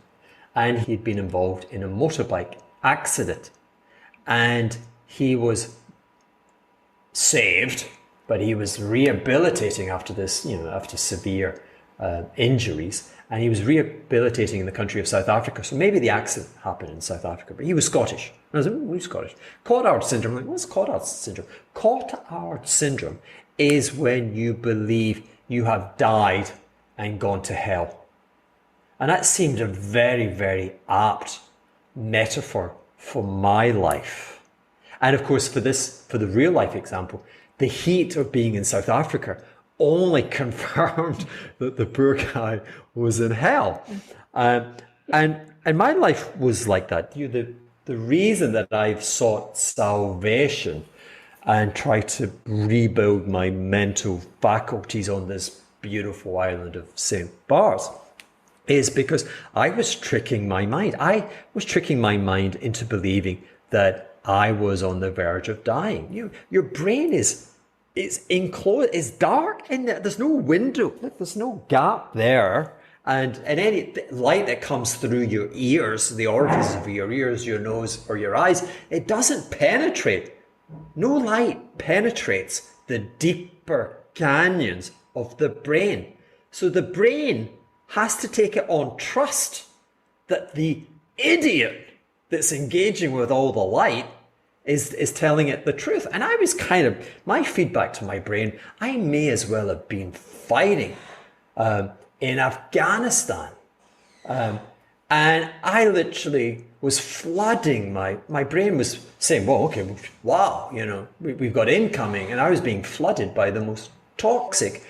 and he'd been involved in a motorbike accident. And he was saved, but he was rehabilitating after this, after severe injuries. And he was rehabilitating in the country of South Africa. So maybe the accident happened in South Africa, but he was Scottish. And I was like, who's Scottish? Cotard syndrome. I'm like, what's Cotard syndrome? Cotard syndrome is when you believe you have died and gone to hell. And that seemed a very, very apt metaphor for my life. And of course, for the real life example, the heat of being in South Africa only confirmed that the poor guy was in hell. And my life was like that. The reason that I've sought salvation and tried to rebuild my mental faculties on this beautiful island of St. Bart's is because I was tricking my mind. I was tricking my mind into believing that I was on the verge of dying. Your brain is enclosed, it's dark in there. There's no window, there's no gap there. And any light that comes through your ears, the orifices of your ears, your nose, or your eyes, it doesn't penetrate. No light penetrates the deeper canyons of the brain. So the brain has to take it on trust that the idiot that's engaging with all the light is telling it the truth. And I was my feedback to my brain, I may as well have been fighting in Afghanistan. And I literally was flooding, my brain was saying, well, okay, wow, we've got incoming. And I was being flooded by the most toxic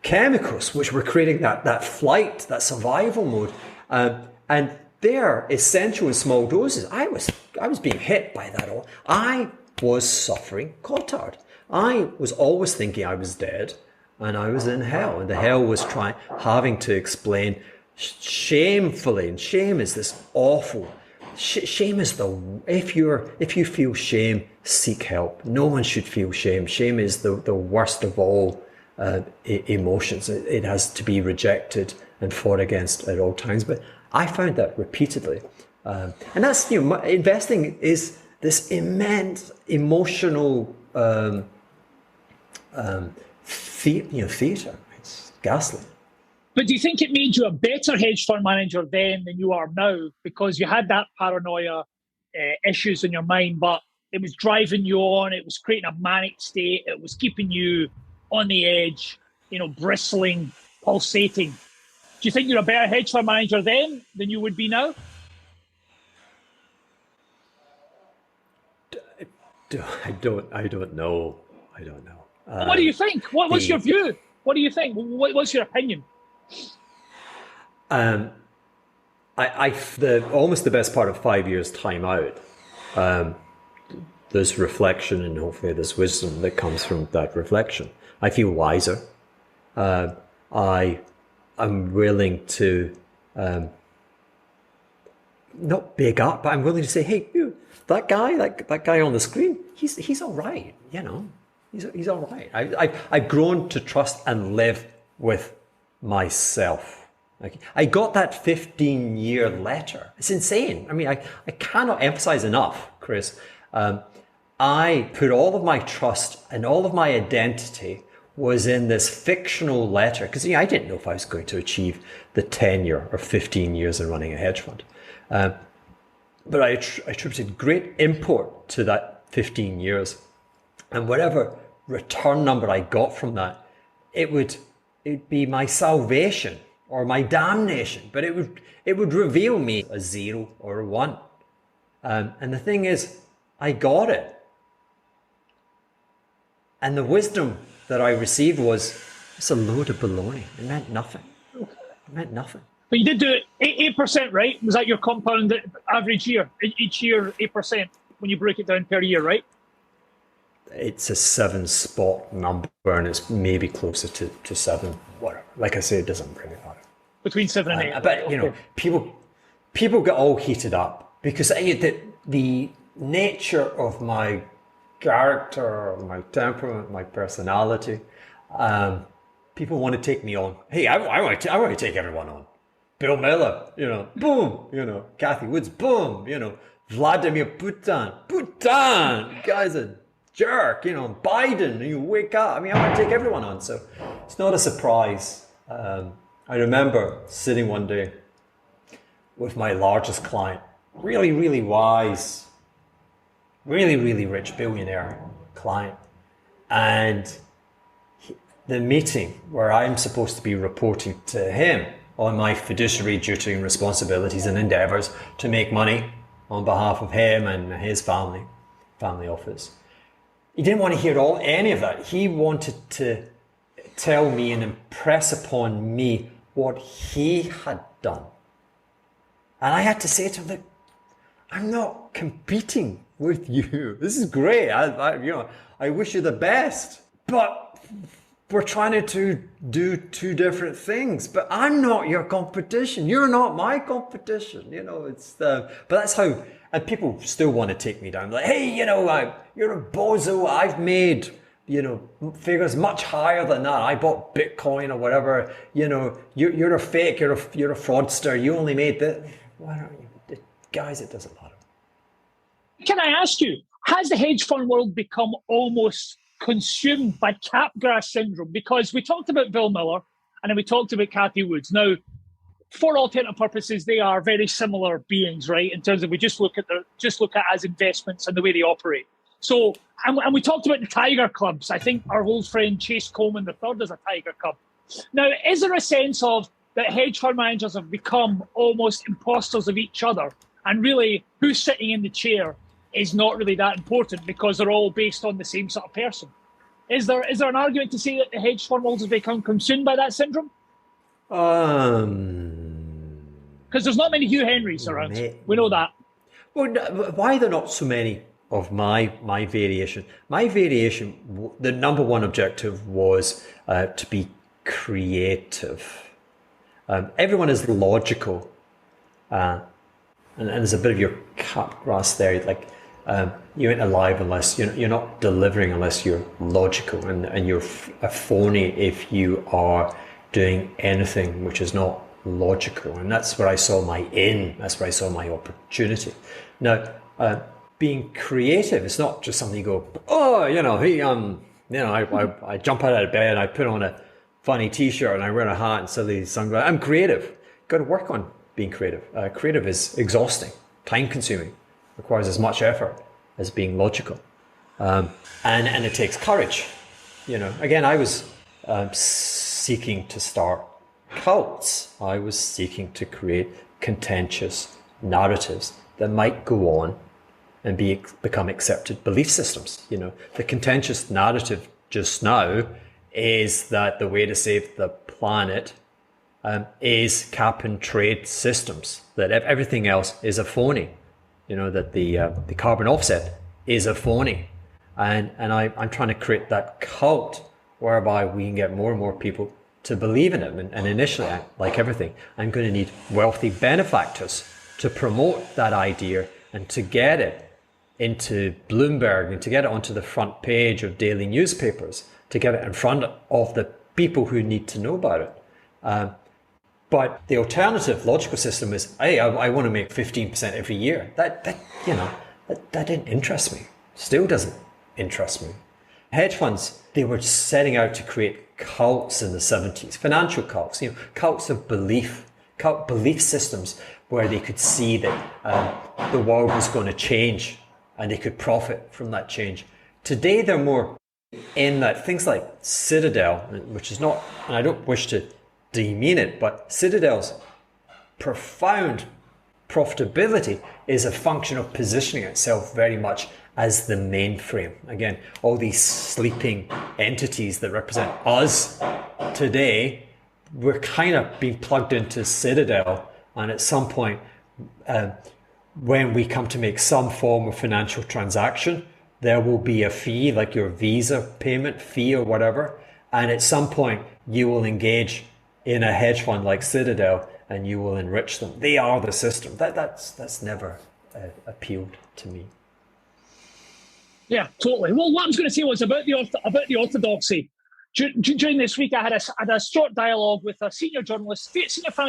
chemicals, which were creating that flight, that survival mode. And they're essential in small doses. I was being hit by that all. I was suffering Cotard. I was always thinking I was dead and I was in hell. And the hell was having to explain shamefully. And shame is this awful. Shame is if you feel shame, seek help. No one should feel shame. Shame is the worst of all emotions. It has to be rejected and fought against at all times. But I found that repeatedly. And that's, investing is this immense emotional theatre. It's ghastly. But do you think it made you a better hedge fund manager then than you are now? Because you had that paranoia issues in your mind, but it was driving you on. It was creating a manic state. It was keeping you on the edge, bristling, pulsating. Do you think you're a better hedge fund manager then than you would be now? I don't know. What do you think? What's your view? What do you think? What's your opinion? Almost the best part of 5 years time out, this reflection and hopefully this wisdom that comes from that reflection. I feel wiser. I'm willing to not big up, but I'm willing to say, hey, that guy on the screen, he's all right, he's all right. I've grown to trust and live with myself. I got that 15-year letter. It's insane. I mean, I cannot emphasize enough, Chris. I put all of my trust and all of my identity was in this fictional letter because I didn't know if I was going to achieve the 10 year or 15 years in running a hedge fund. But I attributed great import to that 15 years. And whatever return number I got from that, it'd be my salvation or my damnation, but it would reveal me a 0 or a 1. And the thing is, I got it. And the wisdom that I received was, it's a load of baloney. It meant nothing. But you did do it 8%, right? Was that your compound average year? Each year, 8% when you break it down per year, right? It's a 7-spot number, and it's maybe closer to 7. Whatever. Like I say, it doesn't really matter. Between 7 and 8. But you know, people get all heated up because the nature of my character, my temperament, my personality. People want to take me on. Hey, I want to take everyone on. Bill Miller, you know, boom, you know, Kathy Woods, boom, you know, Vladimir Putin, guy's a jerk, you know, Biden, you wake up. I mean, I want to take everyone on. So it's not a surprise. I remember sitting one day with my largest client, really, really wise, really, really rich billionaire client. And the meeting where I'm supposed to be reporting to him on my fiduciary duty and responsibilities and endeavors to make money on behalf of him and his family office. He didn't want to hear any of that. He wanted to tell me and impress upon me what he had done. And I had to say to him that I'm not competing with you. This is great. I wish you the best. But we're trying to do two different things. But I'm not your competition. You're not my competition. You know, but that's how, and people still want to take me down. Like, hey, you know, you're a bozo. I've made, you know, figures much higher than that. I bought Bitcoin or whatever. You know, you're a fake. You're a fraudster. You only made that. Why don't you, guys? It doesn't matter. Can I ask you, has the hedge fund world become almost consumed by capgrass syndrome? Because we talked about Bill Miller and then we talked about Kathy Woods. Now, for all intents and purposes, they are very similar beings, right? In terms of we just look at as investments and the way they operate. So, and we talked about the Tiger Clubs. I think our old friend Chase Coleman III is a Tiger Club. Now, is there a sense of that hedge fund managers have become almost imposters of each other, and really who's sitting in the chair is not really that important because they're all based on the same sort of person? Is there an argument to say that the hedge fund world has become consumed by that syndrome? Because there's not many Hugh Henrys around. We know that. Well, why are there not so many of my variation? My variation, the number one objective was to be creative. Everyone is logical, and there's a bit of your capgrass there. Like you ain't alive unless you're not delivering unless you're logical, and you're a phony if you are doing anything which is not logical. And that's where I saw my in. That's where I saw my opportunity. Now, being creative, it's not just something you go, oh, you know, hey, I jump out of bed, I put on a funny t-shirt and I wear a hat and silly sunglasses. I'm creative. Got to work on being creative. Creative is exhausting, time consuming, requires as much effort as being logical. And it takes courage. You know, again, I was seeking to start cults. I was seeking to create contentious narratives that might go on and become accepted belief systems. You know, the contentious narrative just now is that the way to save the planet is cap and trade systems, that everything else is a phony, you know, that the carbon offset is a phony. And I'm trying to create that cult whereby we can get more and more people to believe in it. And initially, like everything, I'm going to need wealthy benefactors to promote that idea and to get it into Bloomberg and to get it onto the front page of daily newspapers, to get it in front of the people who need to know about it. But the alternative logical system is, hey, I want to make 15% every year. That didn't interest me. Still doesn't interest me. Hedge funds, they were setting out to create cults in the 70s, financial cults, cults of belief, cult belief systems where they could see that the world was going to change and they could profit from that change. Today, they're more in that things like Citadel, which is not, and I don't wish to demean it, but Citadel's profound profitability is a function of positioning itself very much as the mainframe. Again, all these sleeping entities that represent us today, we're kind of being plugged into Citadel, and at some point, when we come to make some form of financial transaction, there will be a fee, like your Visa payment fee or whatever. And at some point, you will engage in a hedge fund like Citadel, and you will enrich them. They are the system. That's never appealed to me. Yeah, totally. Well, what I was going to say was about the orthodoxy. During this week, I had a short dialogue with a senior finance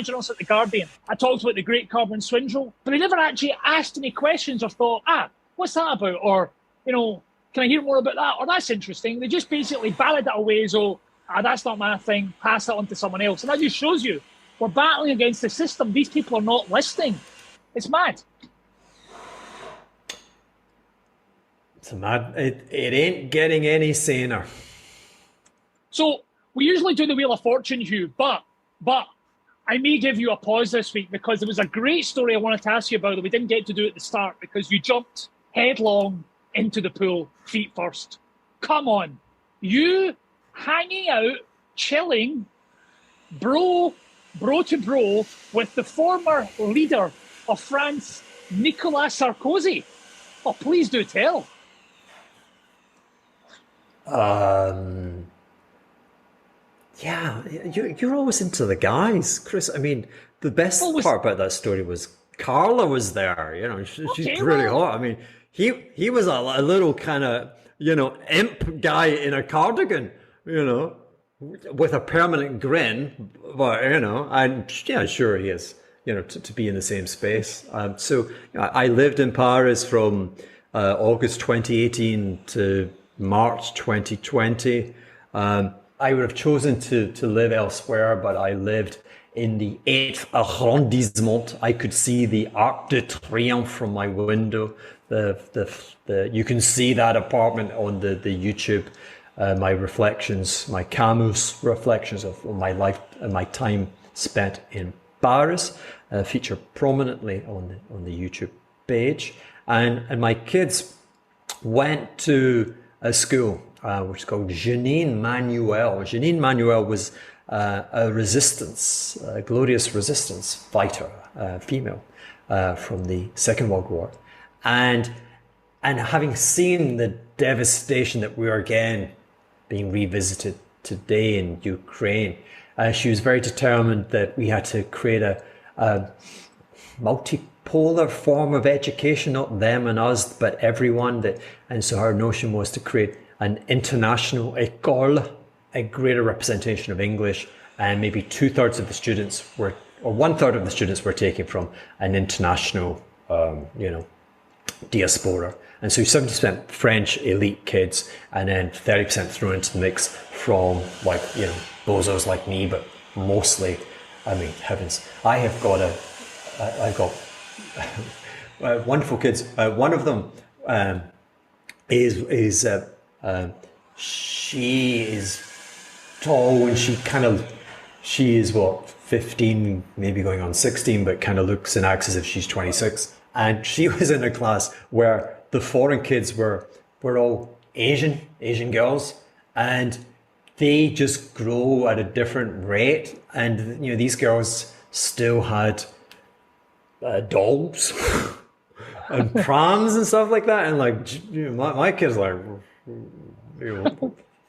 journalist at The Guardian. I talked about the Great Carbon Swindle, but he never actually asked any questions or thought, what's that about? Or, can I hear more about that? Or that's interesting. They just basically batted it away as though, that's not my thing, pass it on to someone else. And that just shows you, we're battling against the system. These people are not listening. It's mad. It's mad. It ain't getting any saner. So we usually do the Wheel of Fortune, Hugh, but I may give you a pause this week because there was a great story I wanted to ask you about that we didn't get to do at the start because you jumped headlong into the pool, feet first. Come on. You hanging out, chilling, bro to bro with the former leader of France, Nicolas Sarkozy. Oh, please do tell. Yeah, you're always into the guys, Chris. I mean, the best part about that story was Carla was there. She's pretty hot. I mean, he was a little kind of, imp guy in a cardigan, with a permanent grin. But, and yeah, sure he is, to be in the same space. So I lived in Paris from August 2018 to March 2020. I would have chosen to live elsewhere, but I lived in the 8th arrondissement. I could see the Arc de Triomphe from my window. You can see that apartment on the YouTube. My reflections, my Camus reflections of my life and my time spent in Paris feature prominently on the YouTube page. And my kids went to a school which is called Jeanine Manuel. Jeanine Manuel was a glorious resistance fighter, female, from the Second World War. And having seen the devastation that we are again being revisited today in Ukraine, she was very determined that we had to create a multipolar form of education, not them and us, but everyone. And so her notion was to create an international école, a greater representation of English, and maybe 2/3 of the students or 1/3 of the students were taken from an international, diaspora. And so 70% French elite kids, and then 30% thrown into the mix from bozos like me, but mostly, I mean, heavens, I've got wonderful kids. One of them she is tall, and she is 15, maybe going on 16, but kind of looks and acts as if she's 26. And she was in a class where the foreign kids were all Asian girls, and they just grow at a different rate. And these girls still had dolls and proms and stuff like that. And my kids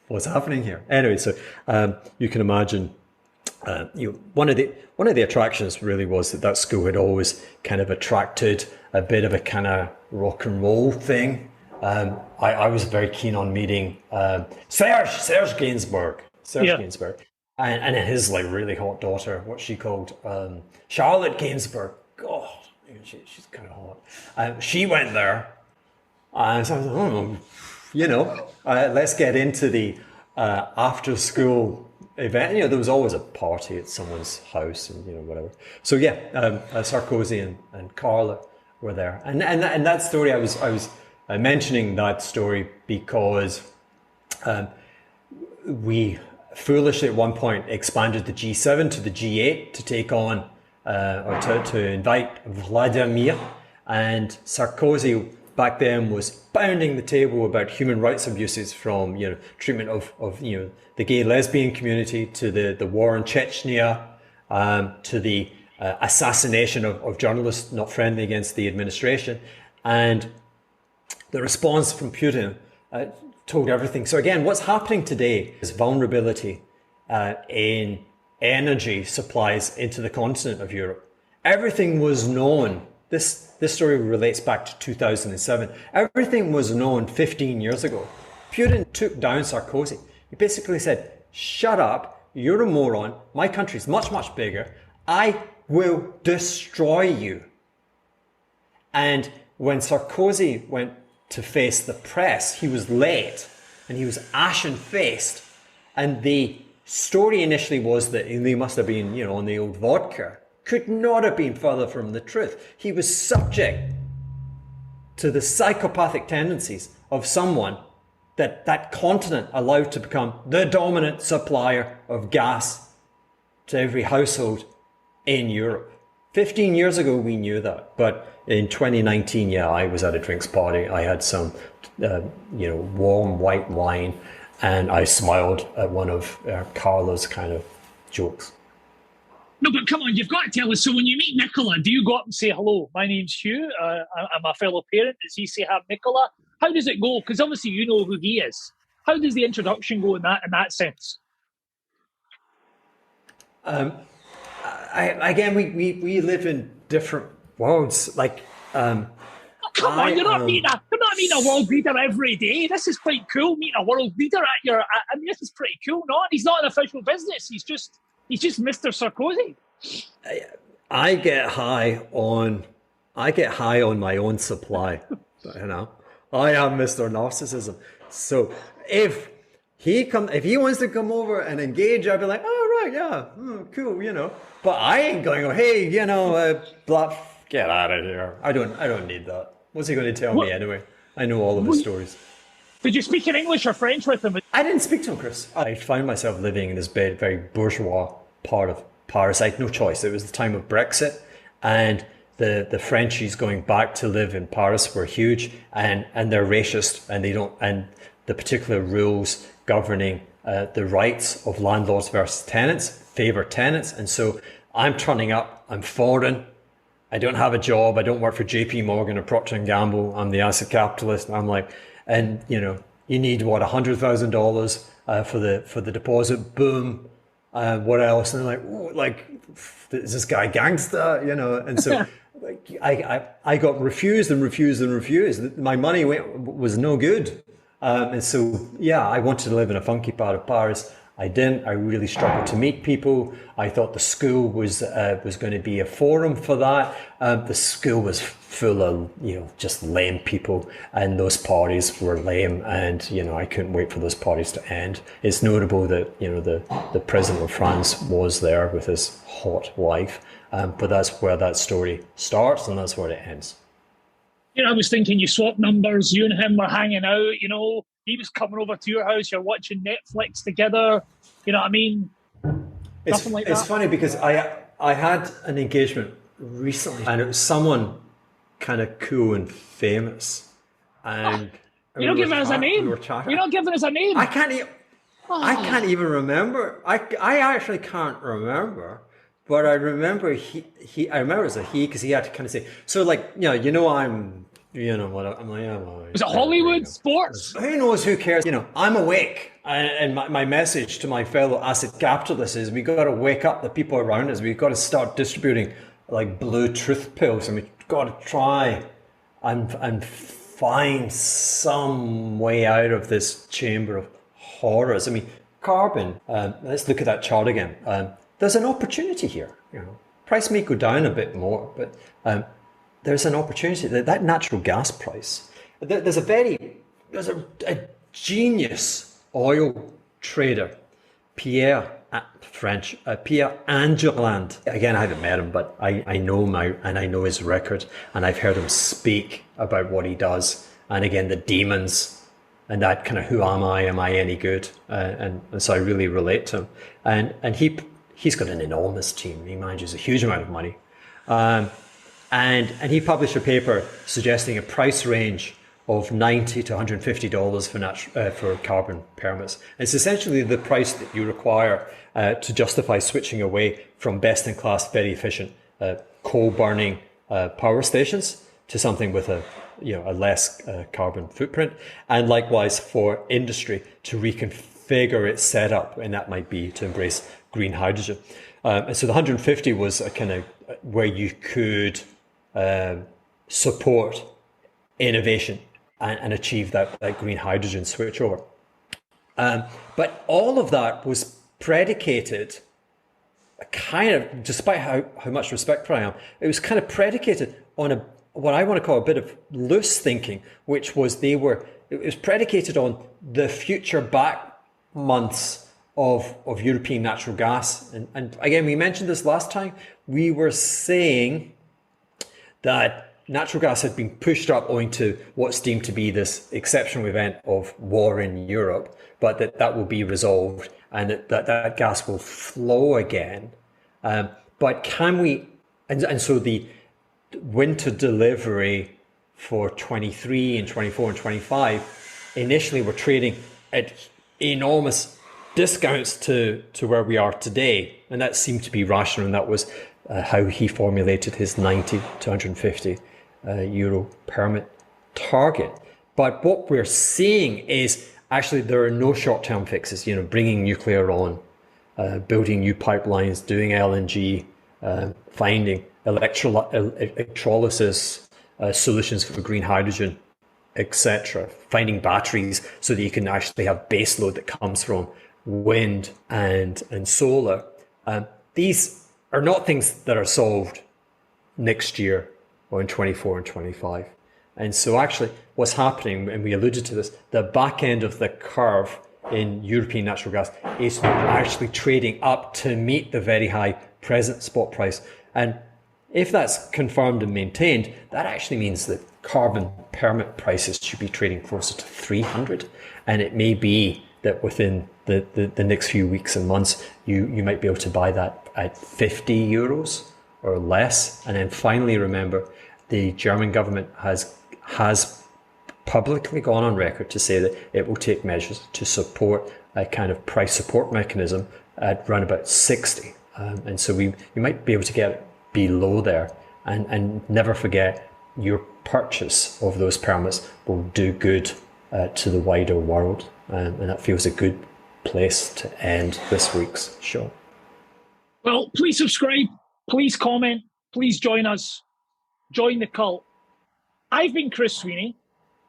what's happening here? Anyway, so you can imagine. One of the attractions really was that school had always kind of attracted a bit of a kind of rock and roll thing. I was very keen on meeting Serge Gainsbourg, and his really hot daughter, what she called Charlotte Gainsbourg. God, she's kind of hot. She went there, and so I was like, let's get into the after school event. There was always a party at someone's house, and whatever. So yeah, Sarkozy and Carla were there, and that story I was mentioning that story because we foolishly at one point expanded the G7 to the G8 to take on or to invite Vladimir, and Sarkozy back then was pounding the table about human rights abuses, from treatment of the gay lesbian community, to the war in Chechnya, to the assassination of journalists not friendly against the administration. And the response from Putin told everything. So again, what's happening today is vulnerability in energy supplies into the continent of Europe. Everything was known. This story relates back to 2007. Everything was known 15 years ago. Putin took down Sarkozy. He basically said, shut up, you're a moron, my country's much, much bigger, I will destroy you. And when Sarkozy went to face the press, he was late and he was ashen-faced. And the story initially was that he must have been, on the old vodka. Could not have been further from the truth. He was subject to the psychopathic tendencies of someone that continent allowed to become the dominant supplier of gas to every household in Europe. 15 years ago, we knew that. But in 2019, I was at a drinks party. I had some, warm white wine, and I smiled at one of Carla's kind of jokes. No, but come on, you've got to tell us. So when you meet Nicola, do you go up and say, hello, my name's Hugh, I'm a fellow parent? Does he say, hi, Nicola? How does it go? Because obviously you know who he is. How does the introduction go in that sense? We live in different worlds. Like, come on, you're not meeting a world leader every day. This is quite cool, meeting a world leader at your. I mean, this is pretty cool. Not, he's not an official business. He's just Mr. Sarkozy. I get high on my own supply. I am Mr. Narcissism. So if he wants to come over and engage, I'll be like, oh right, yeah, cool, But I ain't going, hey, bluff, get out of here. I don't need that. What's he going to tell me anyway? I know all of his stories. Did you speak in English or French with him? I didn't speak to him, Chris. I found myself living in this very bourgeois part of Paris. I had no choice. It was the time of Brexit, and the Frenchies going back to live in Paris were huge, and they're racist, and the particular rules governing the rights of landlords versus tenants favor tenants. And so I'm turning up, I'm foreign, I don't have a job, I don't work for JP Morgan or Procter & Gamble, I'm the asset capitalist, and I'm like, and you need what, $100,000 for the deposit, boom, what else? And they're like, oh, like, is this guy gangster, and so like I got refused and refused and refused. My money was no good. And so, I wanted to live in a funky part of Paris. I didn't. I really struggled to meet people. I thought the school was going to be a forum for that. The school was full of, just lame people, and those parties were lame, and, I couldn't wait for those parties to end. It's notable that, the president of France was there with his hot wife, but that's where that story starts, and that's where it ends. I was thinking you swapped numbers, you and him were hanging out, he was coming over to your house, you're watching Netflix together, you know what I mean? Nothing like that. It's funny because I had an engagement recently, and it was someone kind of cool and famous. And you're not giving us a name. You're not giving us a name. I can't even remember. I actually can't remember. But I remember I remember it was a he, because he had to kind of say, so like, I'm, what I'm like, was it Hollywood sports? Who knows, who cares? I'm awake. And my message to my fellow asset capitalists is we got to wake up the people around us. We've got to start distributing like blue truth pills, and we've got to try and find some way out of this chamber of horrors. I mean, carbon, let's look at that chart again. There's an opportunity here. Price may go down a bit more, but there's an opportunity. That natural gas price. There's a genius oil trader, Pierre Angerland. Again, I haven't met him, but I know him and I know his record, and I've heard him speak about what he does. And again, the demons and that kind of, who am I? Am I any good? And so I really relate to him. And he's got an enormous team. He manages a huge amount of money. And he published a paper suggesting a price range of $90 to $150 for carbon permits. It's essentially the price that you require to justify switching away from best-in-class, very efficient coal-burning power stations to something with a less carbon footprint, and likewise for industry to reconfigure its setup, and that might be to embrace green hydrogen. And so the 150 was a kind of where you could support innovation and achieve that green hydrogen switchover. But all of that was predicated, kind of, despite how much respect I am, it was kind of predicated on what I want to call a bit of loose thinking, which was it was predicated on the future back months of European natural gas. And again, we mentioned this last time, we were saying that natural gas had been pushed up owing to what's deemed to be this exceptional event of war in Europe, but that will be resolved and that gas will flow again. But can we, and so the winter delivery for 23 and 24 and 25 initially were trading at enormous discounts to where we are today. And that seemed to be rational, and that was how he formulated his 90 to 150 euro permit target. But what we're seeing is actually there are no short-term fixes, bringing nuclear on, building new pipelines, doing LNG, finding electrolysis solutions for green hydrogen, etc. Finding batteries so that you can actually have base load that comes from wind and solar. These are not things that are solved next year or in 24 and 25. And so actually what's happening, and we alluded to this, the back end of the curve in European natural gas is actually trading up to meet the very high present spot price. And if that's confirmed and maintained, that actually means that carbon permit prices should be trading closer to 300. And it may be that within the next few weeks and months, you might be able to buy that at 50 euros or less. And then finally, remember, the German government has publicly gone on record to say that it will take measures to support a kind of price support mechanism at around about 60. And so we might be able to get below there, and never forget, your purchase of those permits will do good to the wider world. And that feels a good place to end this week's show. Well, please subscribe, please comment, please join us. Join the cult. I've been Chris Sweeney.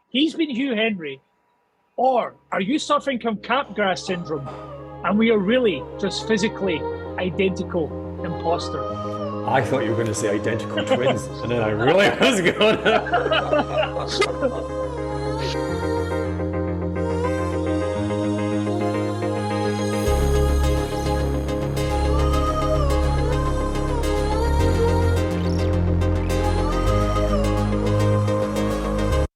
He's been Hugh Hendry. Or are you suffering from Capgras syndrome and we are really just physically identical imposters? I thought you were going to say identical twins, and then I really was going to.